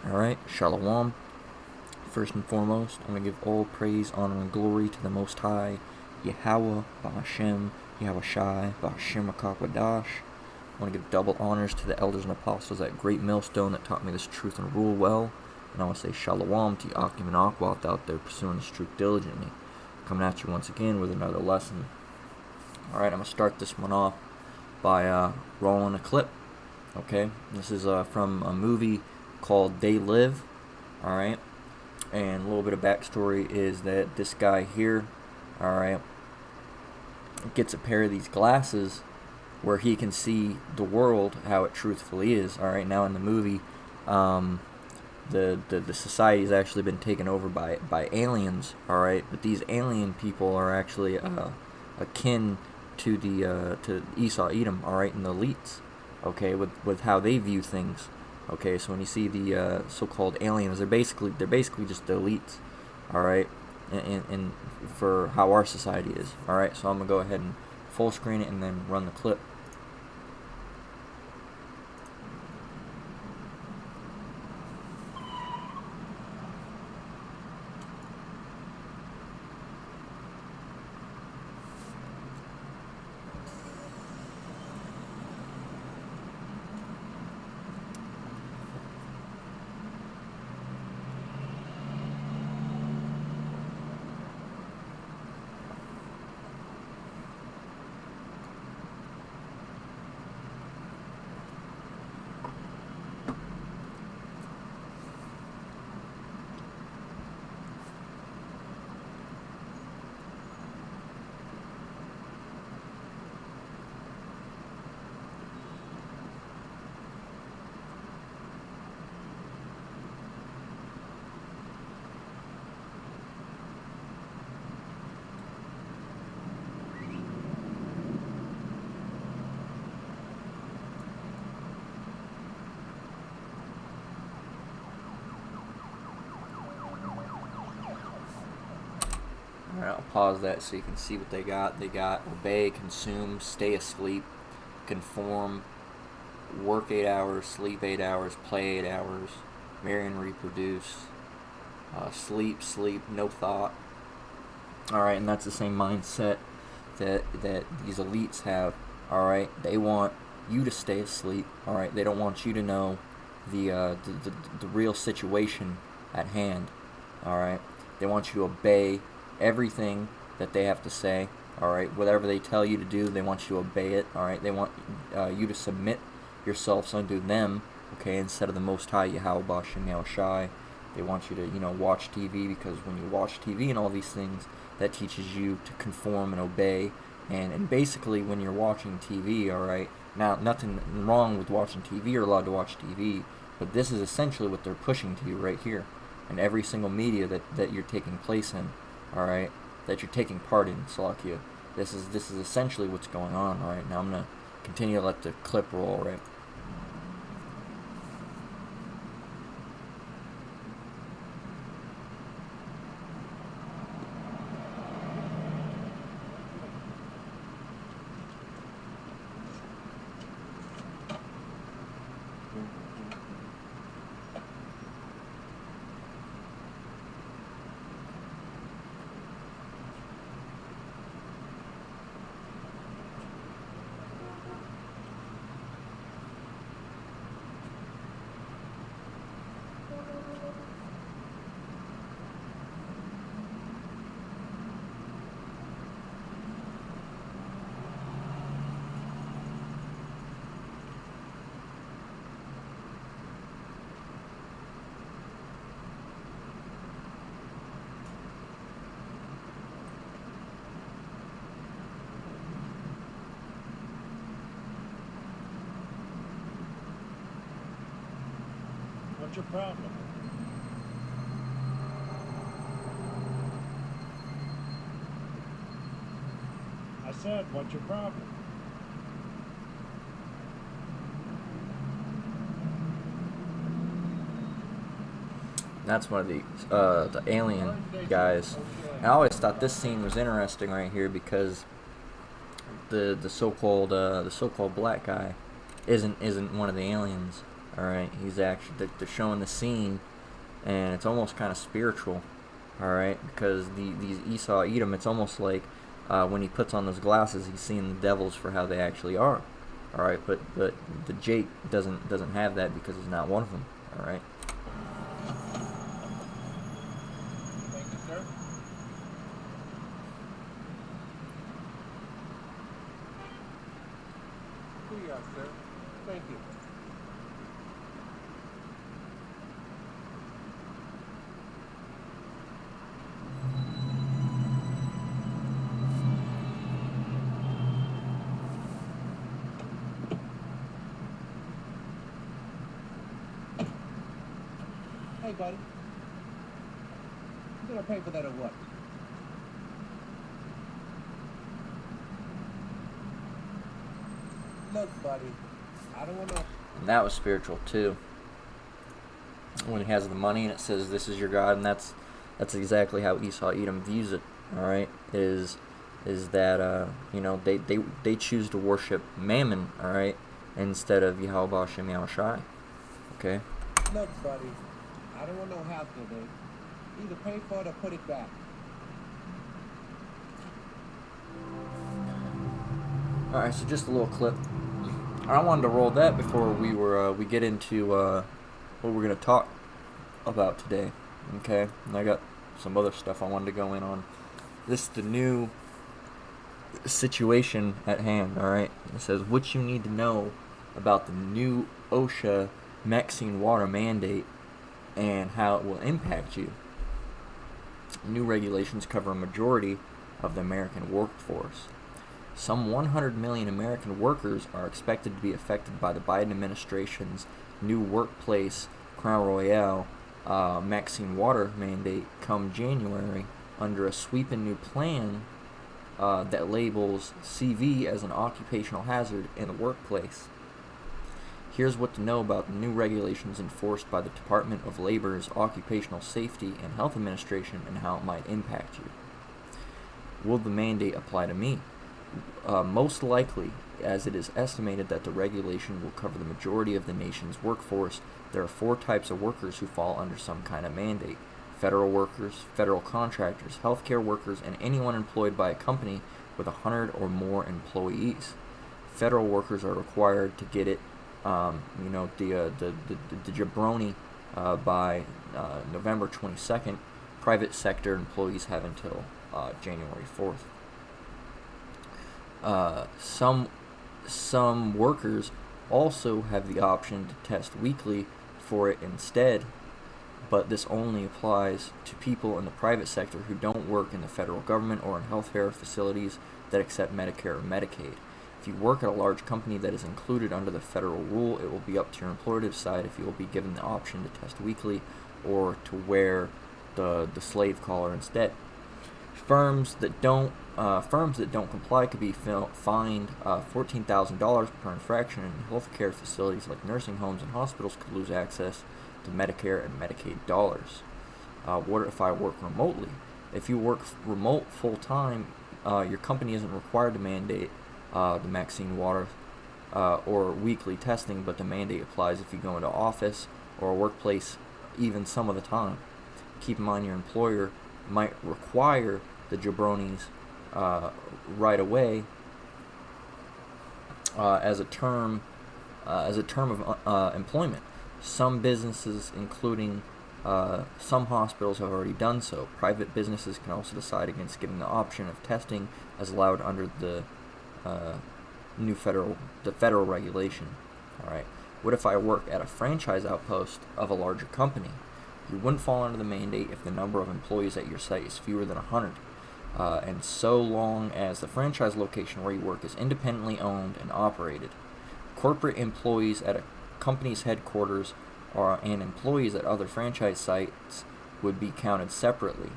Alright, Shalom. First and foremost, I'm going to give all praise, honor, and glory to the Most High, Yahweh, Ba'ashem, Yahweh Shai, Ba'ashem Akakwadash. I want to give double honors to the elders and apostles at Great Millstone that taught me this truth and rule well. And I want to say Shalom to Akim and Akwat out there pursuing this truth diligently. Coming at you once again with another lesson. Alright, I'm going to start this one off by rolling a clip. Okay, this is from a movie called They Live. Alright, and a little bit of backstory is that this guy here, alright, gets a pair of these glasses where he can see the world how it truthfully is. Alright, now in the movie, the society has actually been taken over by aliens. Alright, but these alien people are actually akin to the to Esau Edom. Alright, and the elites. Okay, with how they view things. Okay, so when you see the so-called aliens, they're basically just the elites. Alright, and for how our society is. Alright, so I'm gonna go ahead and full screen it and then run the clip. Alright, I'll pause that so you can see what they got. They got obey, consume, stay asleep, conform, work 8 hours, sleep 8 hours, play 8 hours, marry and reproduce, sleep, no thought. Alright, and that's the same mindset that these elites have. Alright, they want you to stay asleep. Alright, they don't want you to know the real situation at hand. Alright, they want you to obey everything that they have to say. Alright, whatever they tell you to do, they want you to obey it. Alright, they want you to submit yourselves unto them, okay, instead of the Most High, Yahweh Ba'ashem Yahweh Shai. They want you to, watch TV, because when you watch TV and all these things, that teaches you to conform and obey. And basically, when you're watching TV, alright, now, nothing wrong with watching TV, you're allowed to watch TV, but this is essentially what they're pushing to you right here, in every single media that you're taking place in. Alright, that you're taking part in, Salakia. This is essentially what's going on. Alright, now I'm going to continue to let the clip roll, right? What's your problem? I said, what's your problem? That's one of the alien guys. And I always thought this scene was interesting right here because the so-called black guy isn't one of the aliens. All right, he's actually they're showing the scene, and it's almost kind of spiritual. All right, because these Esau Edom, it's almost like when he puts on those glasses, he's seeing the devils for how they actually are. All right, but the Jake doesn't have that because he's not one of them. All right. Thank you, sir. Here you are, sir. Thank you. Hey, buddy. You gonna pay for that or what? Look, buddy. I don't want to. And that was spiritual too. When he has the money and it says this is your God, and that's exactly how Esau Edom views it. All right, is that they choose to worship Mammon, all right, instead of Yahweh Shem Yahushai. Okay. Look, buddy. I don't want no house today. Either pay for it or put it back. All right, so just a little clip. I wanted to roll that before we get into what we're gonna talk about today. Okay, and I got some other stuff I wanted to go in on. This is the new situation at hand. All right, it says what you need to know about the new OSHA Maxine water mandate and how it will impact you. New regulations cover a majority of the American workforce. Some 100 million American workers are expected to be affected by the Biden administration's new workplace Crown Royale Maxine water mandate come January under a sweeping new plan that labels CV as an occupational hazard in the workplace. Here's what to know about the new regulations enforced by the Department of Labor's Occupational Safety and Health Administration and how it might impact you. Will the mandate apply to me? Most likely, as it is estimated that the regulation will cover the majority of the nation's workforce, there are 4 types of workers who fall under some kind of mandate: federal workers, federal contractors, healthcare workers, and anyone employed by a company with 100 or more employees. Federal workers are required to get it, the jabroni by November 22nd. Private sector employees have until January 4th. Some workers also have the option to test weekly for it instead, but this only applies to people in the private sector who don't work in the federal government or in healthcare facilities that accept Medicare or Medicaid. If you work at a large company that is included under the federal rule, it will be up to your employer to decide if you will be given the option to test weekly or to wear the slave collar instead. Firms that don't comply could be fined $14,000 per infraction, and healthcare facilities like nursing homes and hospitals could lose access to Medicare and Medicaid dollars. What if I work remotely? If you work remote full time, your company isn't required to mandate the Maxine water or weekly testing, but the mandate applies if you go into office or a workplace even some of the time. Keep in mind your employer might require the jabronis right away as a term of employment. Some businesses, including some hospitals, have already done so. Private businesses can also decide against giving the option of testing as allowed under the federal regulation. All right. What if I work at a franchise outpost of a larger company? You wouldn't fall under the mandate if the number of employees at your site is fewer than 100. And so long as the franchise location where you work is independently owned and operated. Corporate employees at a company's headquarters and employees at other franchise sites would be counted separately.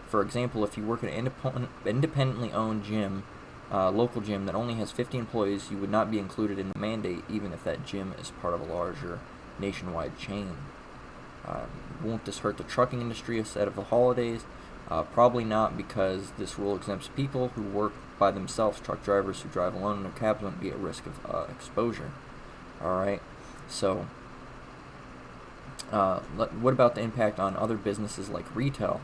For example, if you work at an independently owned gym, local gym that only has 50 employees, you would not be included in the mandate even if that gym is part of a larger nationwide chain. Won't this hurt the trucking industry ahead of the holidays? Probably not, because this rule exempts people who work by themselves. Truck drivers who drive alone in their cabs won't be at risk of exposure. Alright, so What about the impact on other businesses like retail?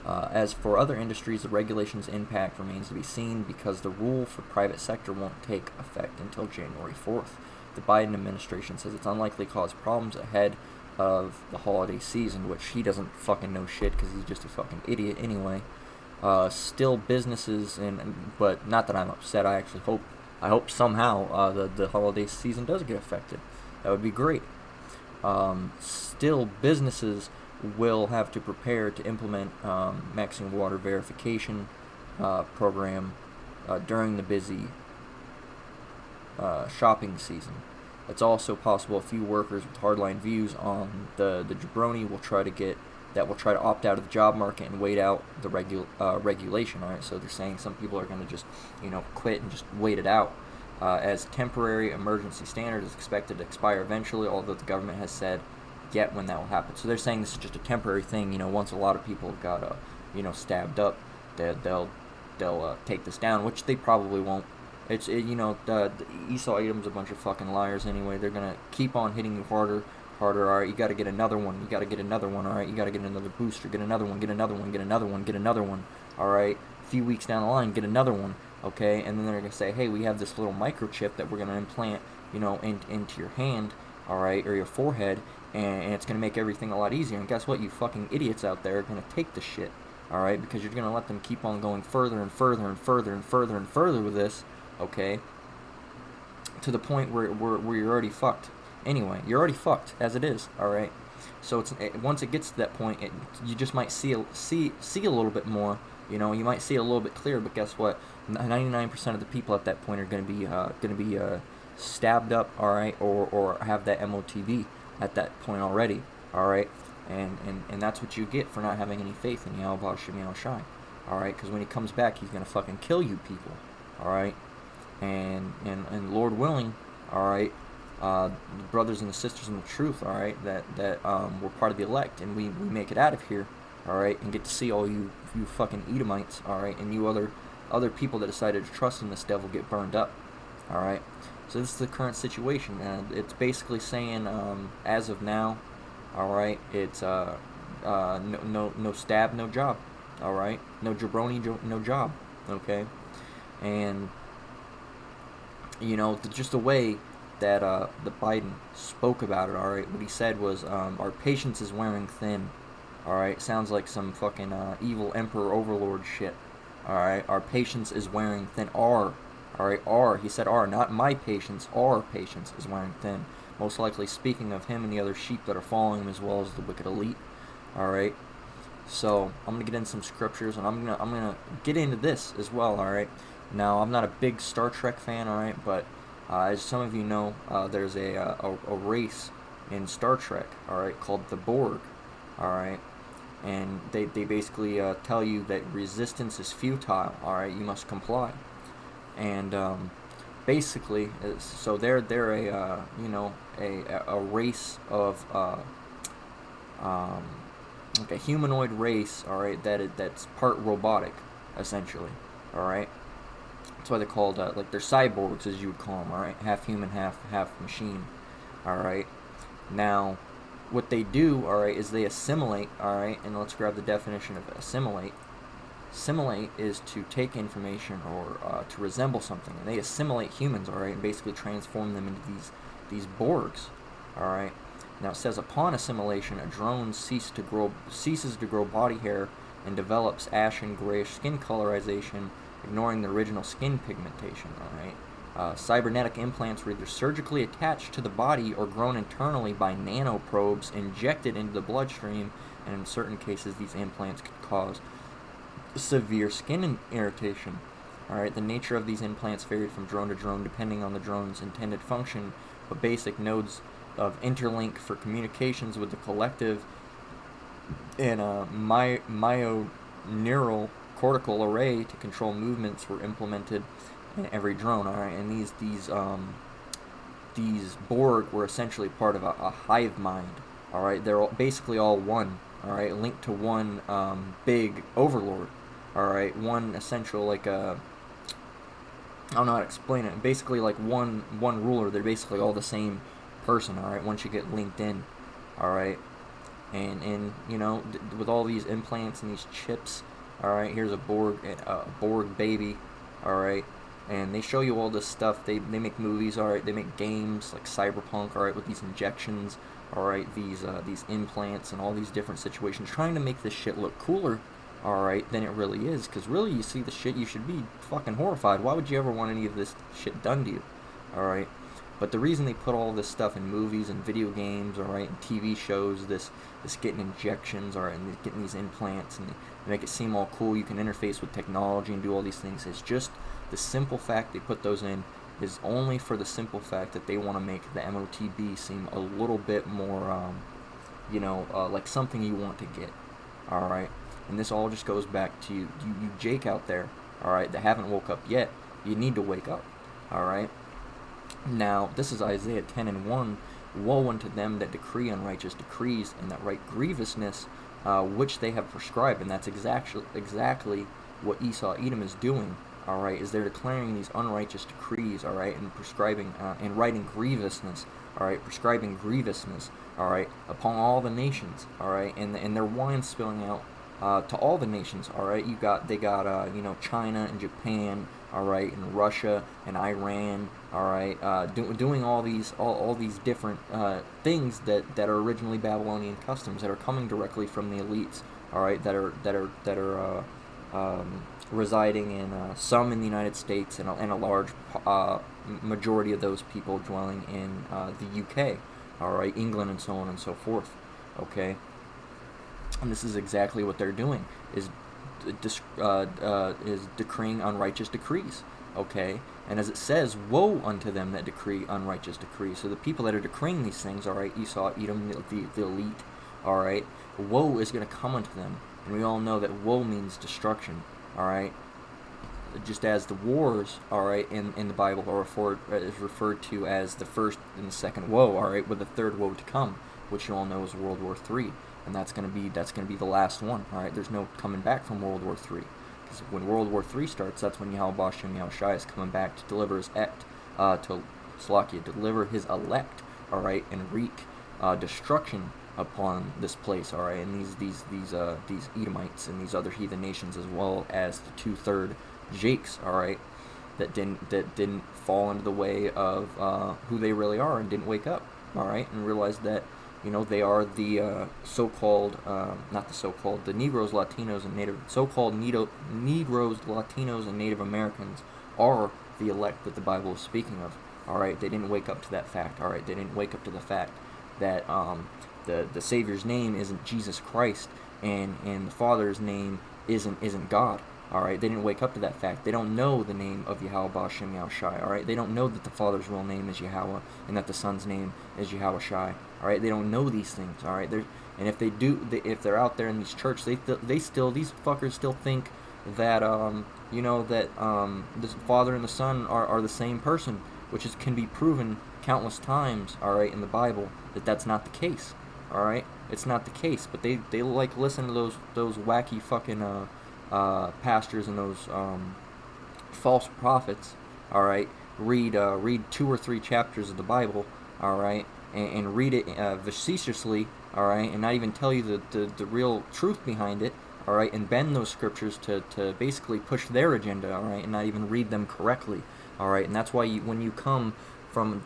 As for other industries, the regulation's impact remains to be seen because the rule for private sector won't take effect until January 4th. The Biden administration says it's unlikely to cause problems ahead of the holiday season, which he doesn't fucking know shit because he's just a fucking idiot anyway. Still, businesses but not that I'm upset. I actually hope somehow the holiday season does get affected. That would be great. Still, businesses will have to prepare to implement Maxine Water verification program during the busy shopping season. It's also possible a few workers with hardline views on the jabroni will try to opt out of the job market and wait out the regulation. All right, so they're saying some people are going to just quit and just wait it out. As temporary emergency standard is expected to expire eventually, although the government has said yet when that will happen. So they're saying this is just a temporary thing. Once a lot of people have got stabbed up, they'll take this down, which they probably won't. The Esau Edom's a bunch of fucking liars anyway. They're gonna keep on hitting you harder. All right, you got to get another one. You got to get another one. All right, you got to get another booster. Get another one. Get another one. Get another one. Get another one. All right, a few weeks down the line, get another one. Okay, and then they're gonna say, hey, we have this little microchip that we're gonna implant, into your hand, all right, or your forehead, and it's gonna make everything a lot easier. And guess what? You fucking idiots out there are gonna take the shit, all right, because you're gonna let them keep on going further and further and further and further and further with this, okay, to the point where you're already fucked. Anyway, you're already fucked as it is, all right. So once it gets to that point, you just might see a little bit more. You might see it a little bit clearer, but guess what? 99% of the people at that point are going to be stabbed up, all right, or have that MOTV at that point already, all right, and that's what you get for not having any faith in Yahweh Shem Yahushai, all right, because when he comes back, he's going to fucking kill you people, all right, and Lord willing, all right, the brothers and the sisters in the truth, all right, that we're part of the elect, and we make it out of here, all right, and get to see all you fucking Edomites, all right, and you other people that decided to trust in this devil get burned up, all right. So this is the current situation, and it's basically saying, as of now, all right, it's no stab, no job, all right, no jabroni, no job, okay, and just the way that the Biden spoke about it, all right, what he said was, our patience is wearing thin. All right, sounds like some fucking evil emperor overlord shit. All right, our patience is wearing thin. All right, he said not my patience. Our patience is wearing thin. Most likely speaking of him and the other sheep that are following him, as well as the wicked elite. All right, so I'm gonna get into some scriptures, and I'm gonna get into this as well. All right, now I'm not a big Star Trek fan. All right, but as some of you know, there's a race in Star Trek. All right, called the Borg. All right. And they basically tell you that resistance is futile. All right, you must comply. And basically, so they're a race of like a humanoid race. All right, that's part robotic, essentially. All right, that's why they're called like they're cyborgs, as you would call them. All right, half human, half machine. All right, now. What they do, all right, is they assimilate, all right, and let's grab the definition of assimilate. Assimilate is to take information or to resemble something, and they assimilate humans, all right, and basically transform them into these Borgs, all right. Now it says upon assimilation, a drone ceases to grow body hair and develops ashen grayish skin colorization, ignoring the original skin pigmentation, all right. Cybernetic implants were either surgically attached to the body or grown internally by nanoprobes injected into the bloodstream, and in certain cases these implants could cause severe skin irritation. Alright, the nature of these implants varied from drone to drone depending on the drone's intended function, but basic nodes of interlink for communications with the collective and a myoneural cortical array to control movements were implemented in every drone, all right, and these Borg were essentially part of a hive mind, all right. They're basically all one, all right, linked to one big overlord, all right, one essential like I don't know how to explain it. Basically, like one ruler. They're basically all the same person, all right. Once you get linked in, all right, and you know, with all these implants and these chips, all right, here's a Borg baby, all right, and they show you all this stuff. They make movies, all right, they make games like Cyberpunk, all right, with these injections, all right, these implants and all these different situations, trying to make this shit look cooler, all right, than it really is. Because really, you see the shit, you should be fucking horrified. Why would you ever want any of this shit done to you, all right? But the reason they put all this stuff in movies and video games, all right, and TV shows, this getting injections, all right, and getting these implants, and they make it seem all cool. You can interface with technology and do all these things. It's just the simple fact they put those in is only for the simple fact that they want to make the MOTB seem a little bit more, like something you want to get, all right. And this all just goes back to you Jake out there, all right, that haven't woke up yet. You need to wake up, all right. Now, this is Isaiah 10:1. Woe unto them that decree unrighteous decrees, and that write grievousness, which they have prescribed. And that's exactly what Esau Edom is doing. All right, is they're declaring these unrighteous decrees. All right, and prescribing and writing grievousness. All right, prescribing grievousness. All right, upon all the nations. All right, and their wine spilling out to all the nations. All right, they got China and Japan. All right, and Russia and Iran. All right, doing all these different things that are originally Babylonian customs that are coming directly from the elites. All right, that are residing in some in the United States, and a large majority of those people dwelling in the UK. All right, England, and so on and so forth. Okay, and this is exactly what they're doing, is decreeing unrighteous decrees. Okay, and as it says, woe unto them that decree unrighteous decrees. So the people that are decreeing these things, all right, Esau, Edom, the elite, all right, woe is going to come unto them, and we all know that woe means destruction. All right, just as the wars, all right, in the Bible are referred to as the first and the second woe, all right, with the third woe to come, which you all know is World War III. And that's gonna be the last one. All right, there's no coming back from World War III, because when World War III starts, that's when Yahweh Bashem Yahushai is coming back to deliver his deliver his elect. All right, and wreak destruction upon this place. All right, and these Edomites and these other heathen nations, as well as the 2/3 Jakes. All right, that didn't fall into the way of who they really are, and didn't wake up. All right, and realize that. They are the the Negroes, Latinos, and Negroes, Latinos, and Native Americans are the elect that the Bible is speaking of. All right, they didn't wake up to that fact. All right, they didn't wake up to the fact that the Savior's name isn't Jesus Christ, and the Father's name isn't God. All right, they didn't wake up to that fact. They don't know the name of Yahweh Bashem Yahushai. All right, they don't know that the Father's real name is Yahweh, and that the Son's name is Yahweh Shai. All right, they don't know these things. All right, and if they do, if they're out there in these churches, these fuckers still think that this Father and the Son are the same person, which can be proven countless times. All right, in the Bible, that's not the case. All right, it's not the case. But they like listen to those wacky fucking pastors and those false prophets. All right, read 2 or 3 chapters of the Bible. All right. And read it facetiously, all right, and not even tell you the real truth behind it, all right, and bend those scriptures to basically push their agenda, all right, and not even read them correctly, all right, and that's why when you come from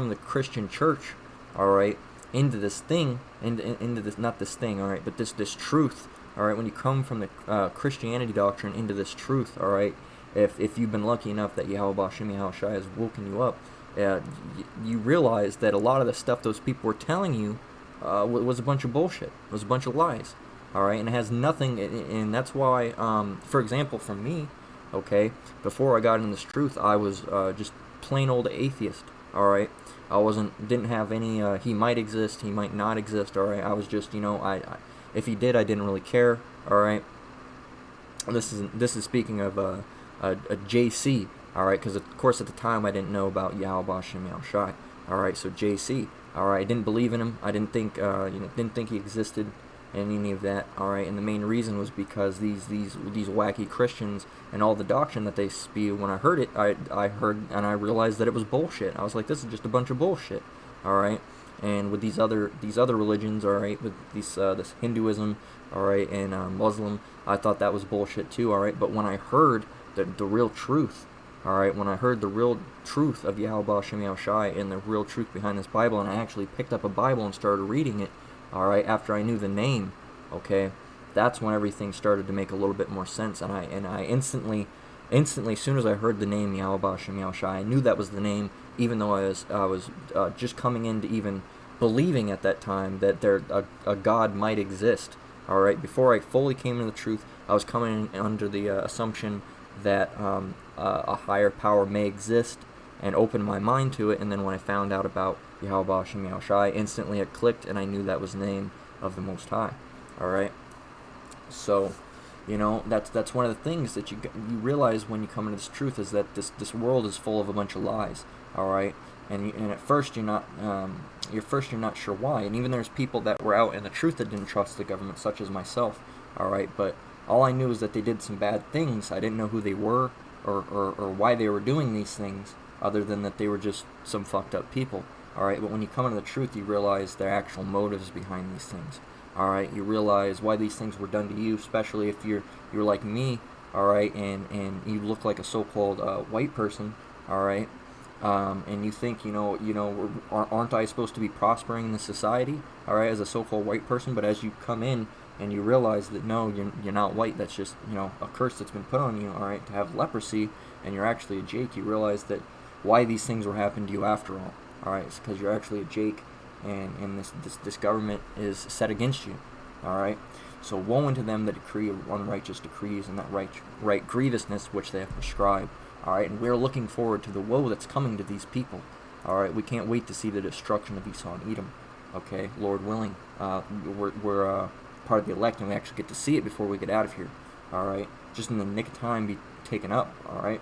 the Christian church, all right, into this thing, into this, not this thing, all right, but this truth, all right, when you come from the Christianity doctrine into this truth, all right, if you've been lucky enough that Yahweh Bashem Yahushai has woken you up, you realize that a lot of the stuff those people were telling you was a bunch of bullshit. It was a bunch of lies. All right, and it has nothing. And that's why, for example, for me, okay, before I got into this truth, I was just plain old atheist. All right, didn't have any. He might exist, he might not exist. All right, I was just, if he did, I didn't really care. All right, this is speaking of a JC. All right, because of course at the time I didn't know about Yahweh Bashem Yahushai. All right, so JC. All right, I didn't believe in him. I didn't think didn't think he existed, and any of that. All right, and the main reason was because these wacky Christians and all the doctrine that they spew. When I heard it, I heard and I realized that it was bullshit. I was like, this is just a bunch of bullshit. All right, And with these other religions, all right, with this Hinduism, all right, and Muslim, I thought that was bullshit too, all right. But when I heard the real truth, all right, when I heard the real truth of Yahweh Shem Yahushai and the real truth behind this Bible, and I actually picked up a Bible and started reading it, all right, after I knew the name, okay, that's when everything started to make a little bit more sense. And I instantly, as soon as I heard the name Yahweh Shem Yahushai, I knew that was the name, even though I was just coming into even believing at that time that a God might exist. All right, before I fully came to the truth, I was coming in under the assumption that a higher power may exist, and opened my mind to it. And then when I found out about Yahweh Shem Yahushai, instantly it clicked, and I knew that was the name of the Most High. All right, so that's one of the things that you realize when you come into this truth, is that this world is full of a bunch of lies. All right, and at first you're not sure why, and even there's people that were out in the truth that didn't trust the government, such as myself. All right, but all I knew is that they did some bad things. I didn't know who they were or why they were doing these things, other than that they were just some fucked up people. All right, but when you come into the truth, you realize their actual motives behind these things. All right, you realize why these things were done to you, especially if you're like me. All right, and you look like a so-called white person. All right, and you think aren't I supposed to be prospering in the society? All right, as a so-called white person, but as you come in and you realize that no, you're not white. That's just a curse that's been put on you. All right, to have leprosy, and you're actually a Jake. You realize that why these things were happening to you after all. All right, it's because you're actually a Jake, and this government is set against you. All right, so woe unto them that decree unrighteous decrees, and that right grievousness which they have prescribed. All right, and we're looking forward to the woe that's coming to these people. All right, we can't wait to see the destruction of Esau and Edom. Okay, Lord willing, we're part of the elect, and we actually get to see it before we get out of here. All right, just in the nick of time, be taken up. All right.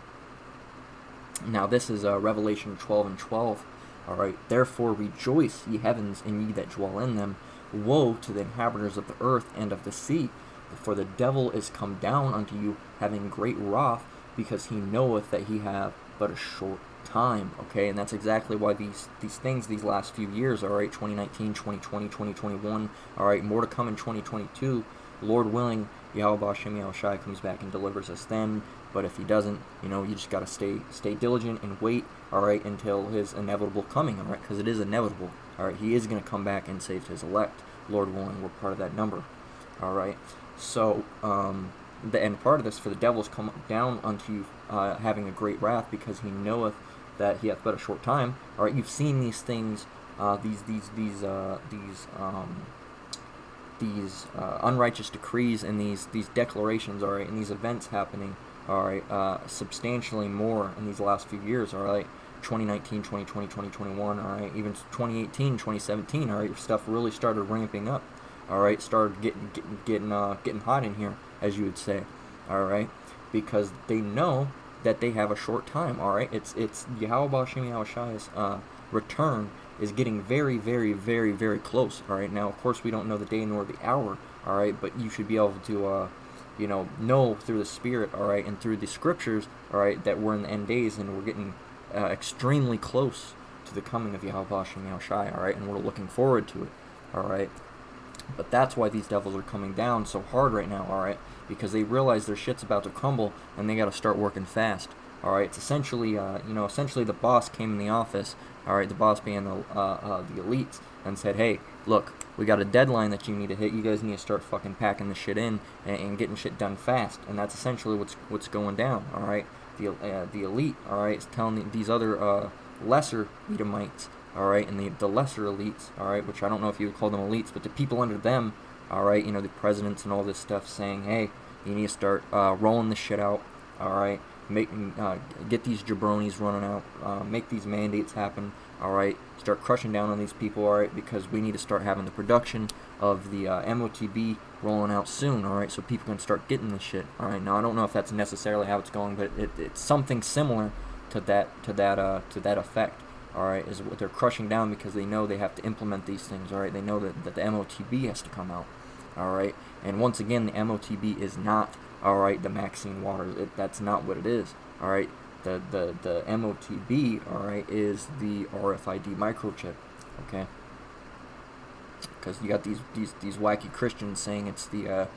Now this is Revelation 12:12. All right, therefore rejoice, ye heavens, and ye that dwell in them. Woe to the inhabitants of the earth and of the sea, for the devil is come down unto you, having great wrath, because he knoweth that he have but a short time. Okay, and that's exactly why these things, these last few years, all right, 2019, 2020, 2021, all right, more to come in 2022, Lord willing, Yahweh Shem Yahushai comes back and delivers us then. But if he doesn't, you just got to stay diligent and wait, all right, until his inevitable coming, all right, because it is inevitable. All right, he is going to come back and save his elect. Lord willing, we're part of that number. All right, so and part of this, for the devils come down unto you, having a great wrath, because he knoweth that he hath but a short time. All right, you've seen these things, these unrighteous decrees and these declarations, all right, and these events happening, all right, substantially more in these last few years, all right, 2019, 2020, 2021, all right, even 2018, 2017, all right, stuff really started ramping up, all right, started getting hot in here, as you would say, all right, because they know that they have a short time, all right, it's Yahweh Shem Yahushai's return is getting very, very, very, very close, all right. Now, of course, we don't know the day nor the hour, all right, but you should be able to know through the Spirit, all right, and through the Scriptures, all right, that we're in the end days, and we're getting extremely close to the coming of Yahweh Shem Yahushai, all right, and we're looking forward to it, all right. But that's why these devils are coming down so hard right now, all right, because they realize their shit's about to crumble, and they got to start working fast, all right. It's essentially, essentially the boss came in the office, all right, the boss being the elites, and said, hey, look, we got a deadline that you need to hit. You guys need to start fucking packing the shit in and getting shit done fast. And that's essentially what's going down, all right. The elite, all right, is telling these other lesser Edomites, all right, and the lesser elites, all right, which I don't know if you would call them elites, but the people under them, all right, the presidents and all this stuff, saying, hey, you need to start rolling this shit out, all right. Get these jabronis running out, make these mandates happen, all right, start crushing down on these people, all right, because we need to start having the production of the MOTB rolling out soon, all right, so people can start getting this shit, all right. Now, I don't know if that's necessarily how it's going, but it's something similar to that effect, all right, is what they're crushing down, because they know they have to implement these things, all right. They know that the MOTB has to come out, all right, and once again, the MOTB is not, all right, the Maxine Waters. That's not what it is. All right, the MOTB, all right, is the RFID microchip. Okay, because you got these wacky Christians saying it's the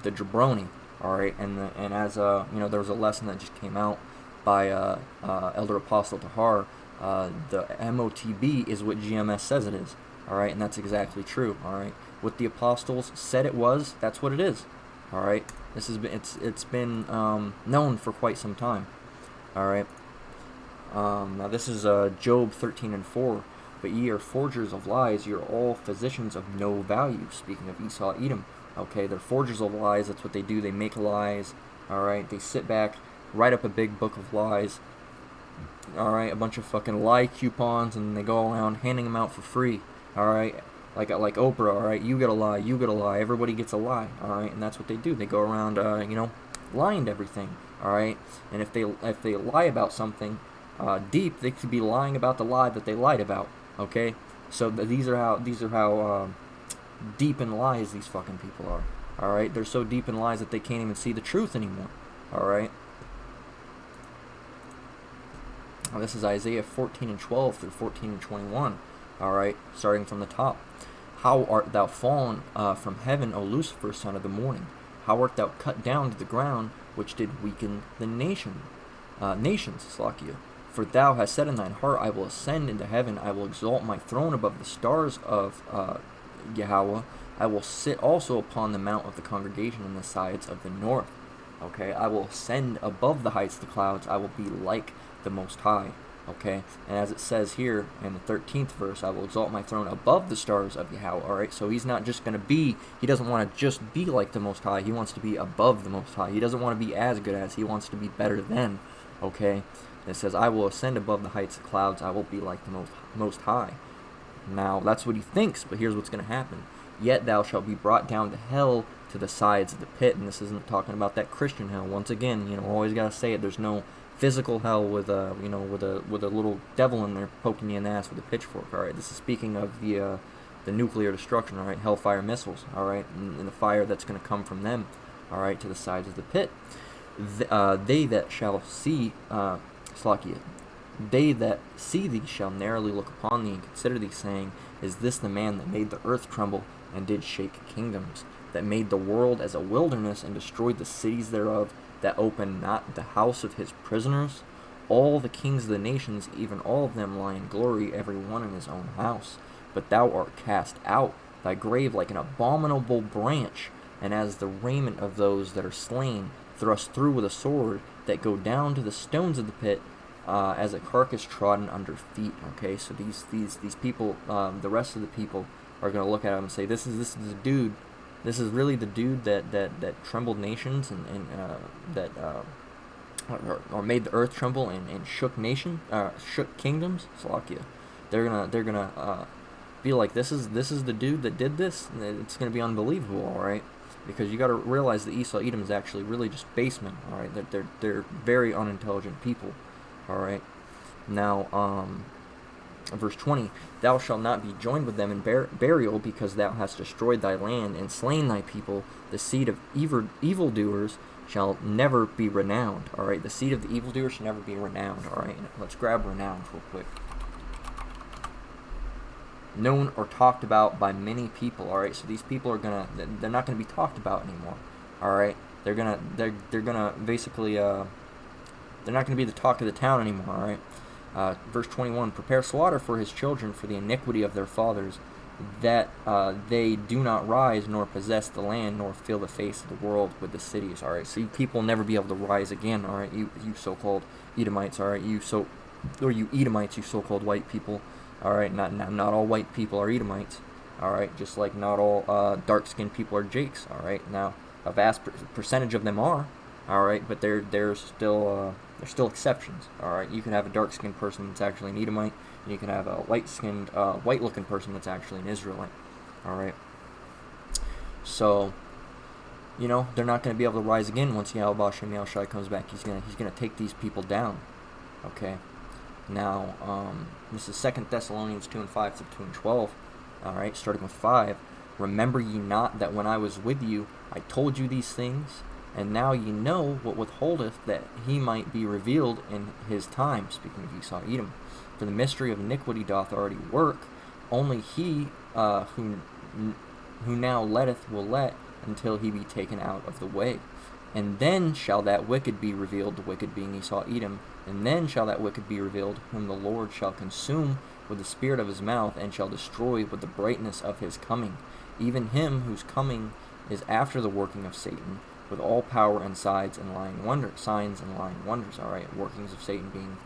jabroni, all right, and as there was a lesson that just came out by Elder Apostle Tahar. The MOTB is what GMS says it is, all right, and that's exactly true, all right. What the apostles said it was, that's what it is, all right. This has been it's been known for quite some time, all right. Now this is Job 13:4. But ye are forgers of lies, ye are all physicians of no value. Speaking of Esau, Edom, okay, they're forgers of lies. That's what they do. They make lies. All right, they sit back, write up a big book of lies. All right, a bunch of fucking lie coupons, and they go around handing them out for free. All right, like Oprah. All right, you get a lie, you get a lie. Everybody gets a lie. All right, and that's what they do. They go around, lying to everything. All right, and if they lie about something deep, they could be lying about the lie that they lied about. Okay, so these are how deep in lies these fucking people are. All right, they're so deep in lies that they can't even see the truth anymore. All right. Now, this is Isaiah 14:12 through 14:21. All right, starting from the top. How art thou fallen from heaven, O Lucifer, son of the morning? How art thou cut down to the ground, which did weaken the nations, Slakia? For thou hast said in thine heart, I will ascend into heaven, I will exalt my throne above the stars of Yahweh, I will sit also upon the mount of the congregation on the sides of the north. Okay, I will ascend above the heights of the clouds, I will be like the Most High. Okay, and as it says here in the 13th verse, I will exalt my throne above the stars of Yahweh. Alright, so he's not just going to be, he doesn't want to just be like the Most High, he wants to be above the Most High. He doesn't want to be as good as, he wants to be better than. Okay, it says, I will ascend above the heights of clouds, I will be like the most High. Now, that's what he thinks, but here's what's going to happen. Yet thou shalt be brought down to hell, to the sides of the pit. And this isn't talking about that Christian hell. Once again, always got to say it. There's no physical hell with a little devil in there poking you in the ass with a pitchfork. All right, this is speaking of the nuclear destruction. All right, hellfire missiles. All right, and the fire that's going to come from them. All right, to the sides of the pit. They that shall see, Slakia, they that see thee shall narrowly look upon thee and consider thee, saying, Is this the man that made the earth tremble and did shake kingdoms, that made the world as a wilderness and destroyed the cities thereof, that opened not the house of his prisoners? All the kings of the nations, even all of them, lie in glory, every one in his own house. But thou art cast out, thy grave like an abominable branch, and as the raiment of those that are slain, thrust through with a sword, that go down to the stones of the pit, as a carcass trodden under feet. Okay, so these people, the rest of the people, are going to look at him and say, this is the dude. This is really the dude that trembled nations and that or made the earth tremble and shook kingdoms. Salakia. They're gonna be like, this is the dude that did this. It's gonna be unbelievable, all right? Because you got to realize that Esau Edom is actually really just basemen, all right? They're very unintelligent people, all right? Now, verse 20, thou shalt not be joined with them in burial, because thou hast destroyed thy land and slain thy people. The seed of evildoers shall never be renowned. All right, the seed of the evildoers shall never be renowned. All right, let's grab renowned real quick. Known or talked about by many people. All right, so these people they're not gonna be talked about anymore. All right, they're gonna basically they're not gonna be the talk of the town anymore. All right. Verse 21, prepare slaughter for his children for the iniquity of their fathers, that they do not rise nor possess the land nor fill the face of the world with the cities. All right, so you people will never be able to rise again. All right, you so-called Edomites. All right, you Edomites, you so-called white people. All right, not all white people are Edomites. All right, just like not all dark-skinned people are Jakes. All right, now a vast percentage of them are. All right, but they're still exceptions. All right, you can have a dark-skinned person that's actually an Edomite, and you can have a light-skinned, white-looking person that's actually an Israelite. All right, so they're not going to be able to rise again once Yahweh Shem Yahushai comes back. He's gonna take these people down. Okay, now this is 2 Thessalonians 2:5 through 2:12. All right, starting with 5. Remember ye not that when I was with you, I told you these things? And now ye know what withholdeth, that he might be revealed in his time. Speaking of Esau Edom. For the mystery of iniquity doth already work, only he who now letteth will let until he be taken out of the way. And then shall that wicked be revealed, the wicked being Esau Edom, and then shall that wicked be revealed, whom the Lord shall consume with the spirit of his mouth, and shall destroy with the brightness of his coming, even him whose coming is after the working of Satan, with all power and signs and lying wonders. All right, workings of Satan being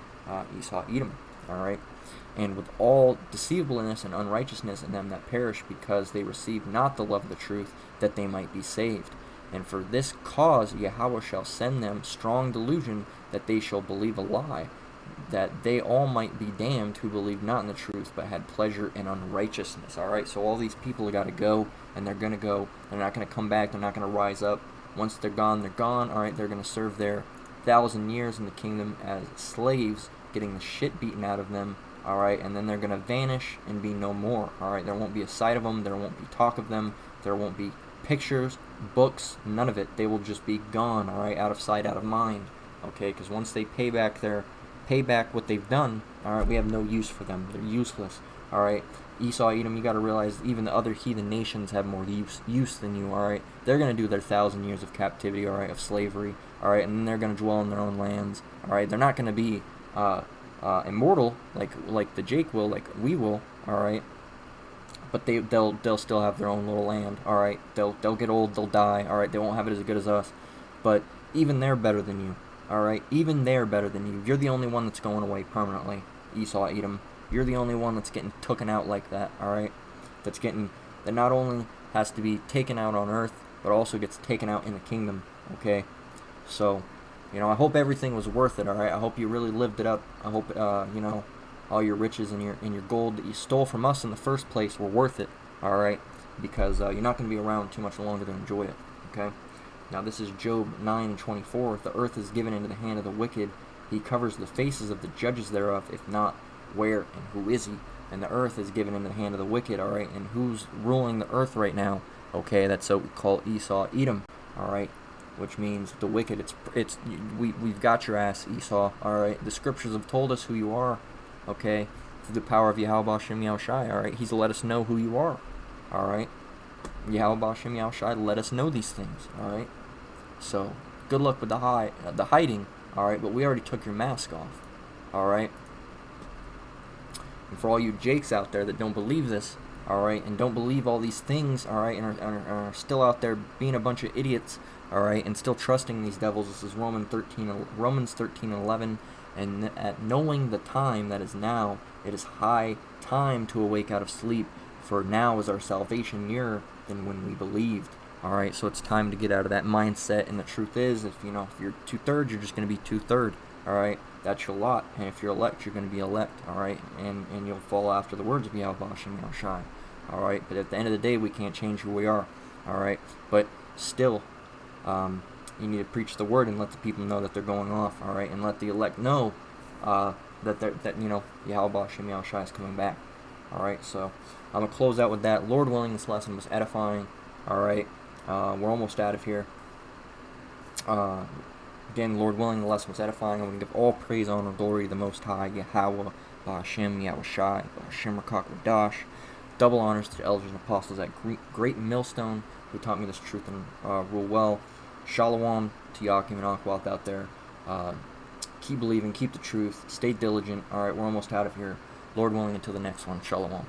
Esau Edom. All right, and with all deceivableness and unrighteousness in them that perish, because they receive not the love of the truth, that they might be saved. And for this cause Yahweh shall send them strong delusion, that they shall believe a lie, that they all might be damned who believed not in the truth, but had pleasure in unrighteousness. All right, so all these people have got to go, and they're going to go. They're not going to come back. They're not going to rise up. Once they're gone, they're gone. All right, they're going to serve their 1,000 years in the kingdom as slaves, getting the shit beaten out of them. All right, and then they're going to vanish and be no more. All right, there won't be a sight of them. There won't be talk of them. There won't be pictures, books, none of it. They will just be gone. All right, out of sight, out of mind. Okay, because once they pay back what they've done, all right, we have no use for them. They're useless. All right, Esau, Edom, you got to realize even the other heathen nations have more use than you. All right, they're going to do their 1,000 years of captivity. All right, of slavery. All right, and then they're going to dwell in their own lands. All right, they're not going to be immortal like the Jake will, like we will. All right, but they'll still have their own little land. All right, they'll get old, they'll die. All right, they won't have it as good as us, but even they're better than you. All right, even they're better than you. You're the only one that's going away permanently, Esau, Edom. You're the only one that's getting taken out like that. All right, that not only has to be taken out on earth, but also gets taken out in the kingdom. Okay, so I hope everything was worth it. All right, I hope you really lived it up. I hope all your riches and your gold that you stole from us in the first place were worth it. All right, because you're not going to be around too much longer to enjoy it. Okay. Now this is Job 9:24. The earth is given into the hand of the wicked. He covers the faces of the judges thereof. If not, where and who is he? And the earth is given into the hand of the wicked. All right, and who's ruling the earth right now? Okay, that's what we call Esau, Edom. All right, which means the wicked. We've got your ass, Esau. All right, the scriptures have told us who you are. Okay, through the power of Yahweh Shem Yahushai. All right, He's let us know who you are. All right, Yahweh Shem Yahushai let us know these things. All right. So, good luck with the hiding, all right, but we already took your mask off, all right? And for all you Jakes out there that don't believe this, all right, and don't believe all these things, all right, and are still out there being a bunch of idiots, all right, and still trusting these devils, this is Romans 13:11, and at knowing the time that is now, it is high time to awake out of sleep, for now is our salvation nearer than when we believed. All right, so it's time to get out of that mindset, and the truth is, if you're 2/3, you're just going to be 2/3. All right, that's your lot, and if you're elect, you're going to be elect. All right, and you'll follow after the words of Yahweh Shem Yahushai. All right, but at the end of the day, we can't change who we are. All right, but still, you need to preach the word and let the people know that they're going off. All right, and let the elect know that Yahweh Shem Yahushai is coming back. All right, so I'm gonna close out with that. Lord willing, this lesson was edifying. All right. We're almost out of here. Again, Lord willing, the lesson was edifying. I'm going to give all praise, honor, glory to the Most High, Yahweh, Ba'ashem, Yahushai, Ba'ashem Rakak Radash. Double honors to the elders and apostles at Great Millstone, who taught me this truth and rule well. Shalom to Yakim and Akwath out there. Keep believing, keep the truth, stay diligent. All right, we're almost out of here. Lord willing, until the next one. Shalom.